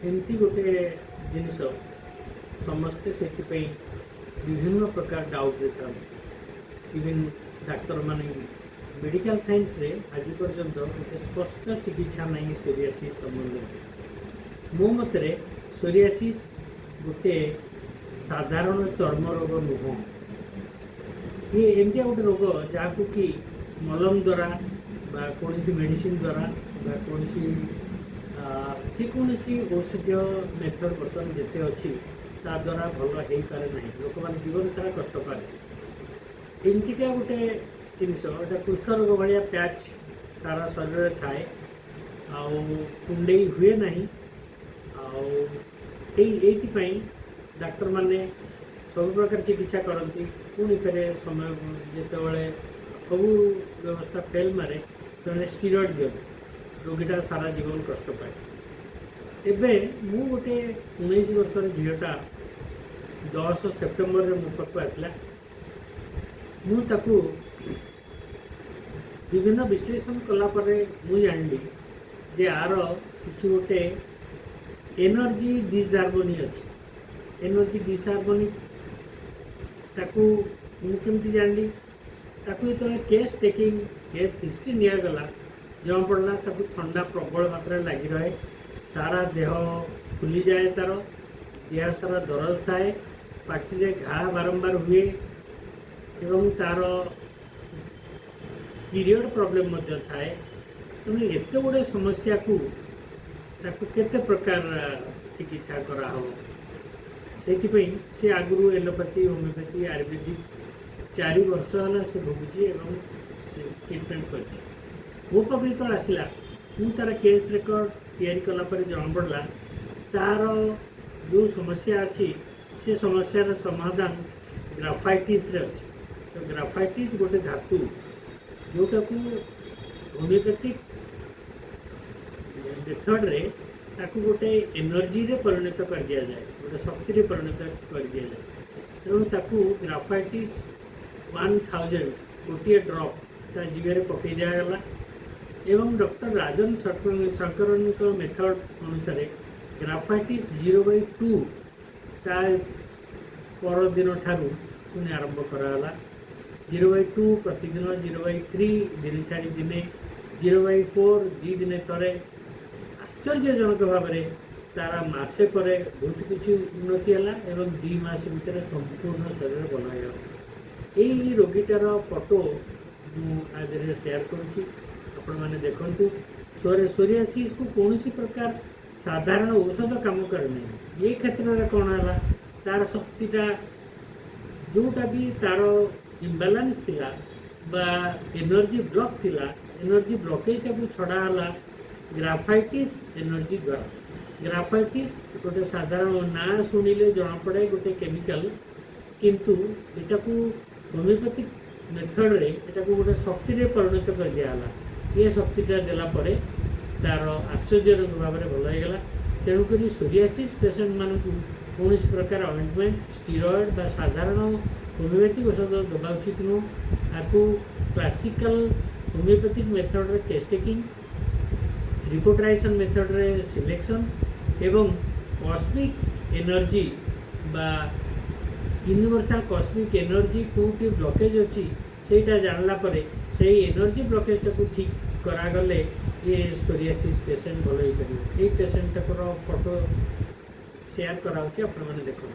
एमती गोटे जिनस समस्ते से विभिन्न प्रकार डाउट देता इवन डाक्तर माने मेडिकल साइंस रे आज पर्यंत गोटे स्पष्ट चिकित्सा नहीं सोरियासिस संबंध मो मतरे सोरियासिस गोटे साधारण चर्म रोग नुह ये एमती गोटे रोग जहाँ कि मलम द्वारा कौन मेडिसिन द्वारा कौन जेकोसी औषधीय मेथड बर्तमान जिते अच्छी ता द्वारा भल हो पारे ना लोक मैंने जीवन सारा कष्ट पाए एमतिका गोटे जिनस एटा कुष्ठ रोग भाया पैच सारा शरीर थाए कुंडे हुए ना आईपाई डाक्तर माने सब प्रकार चिकित्सा करती पुणी फेरे समय जिते सबू व्यवस्था फेल मारे तो स्टीरॉइड दिखते रोगीटा सारा जीवन कष्ट पाए एबे मु गोटे 19 वर्षर झीटा 10 सेप्टेम्बर मो पाक आसला मुझे विभिन्न विश्लेषण कलापर मुझे जानली जे आर कि गोटे एनर्जी डिसहार्मोनी अच्छी एनर्जी डिसहार्मोनी ताकू मुझे जानली ताकू जो केस टेकिंग केस हिस्ट्री निगला जमा पड़ा ताकू ठंडा प्रबल मात्रा लगी रहे सारा देह फुली जाए तार देह सारा दरज थाए पार्टी घा बारंबार हुए एवं तार पीरियड प्रॉब्लम थाए तेणु एत गुड़े समस्या को केते प्रकार चिकित्सा करा हो से आगु एलोपैथी होमियोपैथी आयुर्वेदिक 4 वर्ष है से भोगी ट्रिटमेंट कर मो पाखे जो आसला मु तार केस रेकर्ड या कलापर जमा पड़ा तार जो समस्या अच्छी से समस्यार समाधान ग्राफाइटिस रे अच्छी तो ग्राफाइटिस गोटे धातु जोटा को होमियोपैथिक मेथड रे ताकू गोटे एनर्जी रे परिणत कर दिया जाए गोटे शक्ति रे परिणत कर दिया जाए तेणु ताकू ग्राफाइटिस 1000 गोटे ड्रप ता जीवे पकई दिगला एवं डॉक्टर राजन शंकरन मेथड अनुसार ग्राफाइटिस 0/2 ता पर दिन ठारू पुणी आरंभ कराला 0/2 प्रतिदिन 0/3 दिन छाड़ी दिने 0/4 2 दिन थे आश्चर्यजनक भाव में तारा मसे पर बहुत किसी उन्नति है 2 मास भितर संपूर्ण शरीर बनाया यही रोगीटार फोटो मुझे शेयर करुँची आपण मैंने देखु सोरियासिस को कौन प्रकार साधारण औषध काम करना ये क्षेत्र में कौन है तार शक्तिटा जोटा भी तार इम्बालांस थिला बा एनर्जी ब्लॉक थिला एनर्जी ब्लॉकेज को छड़ाला ग्राफाइटिस एनर्जी द्वारा ग्राफाइटिस गोटे साधारण ना शुणिले जना पड़े गोटे केमिकल किंतु एटा को होमियोपैथिक मेथड रे एटा को गोटे शक्ति रे परिणत कर दियाला ये शक्तिटा देला परे तार आश्चर्यजनक भाव में भल होगा तेणुक सोरियासिस पेसेंट मानक कौन प्रकार ऑइंटमेंट स्टीरॉइड बा साधारण होमियोपैथिक औषध दबा उचित नुह आपको क्लासिकल होमियोपैथिक मेथड रे टेस्ट टेकिंग रिपोर्टाइजेशन मेथड रे सिलेक्शन एवं कॉस्मिक एनर्जी बा यूनिवर्सल कॉस्मिक एनर्जी कोटी ब्लॉकेज अच्छी सेटा जानला परे से एनर्जी ब्लॉकेज को ठीक करागले ये सोरियासिस पेसेंट भल हो पार ये पेसेंट फोटो शेयर कराऊँ आप देखो।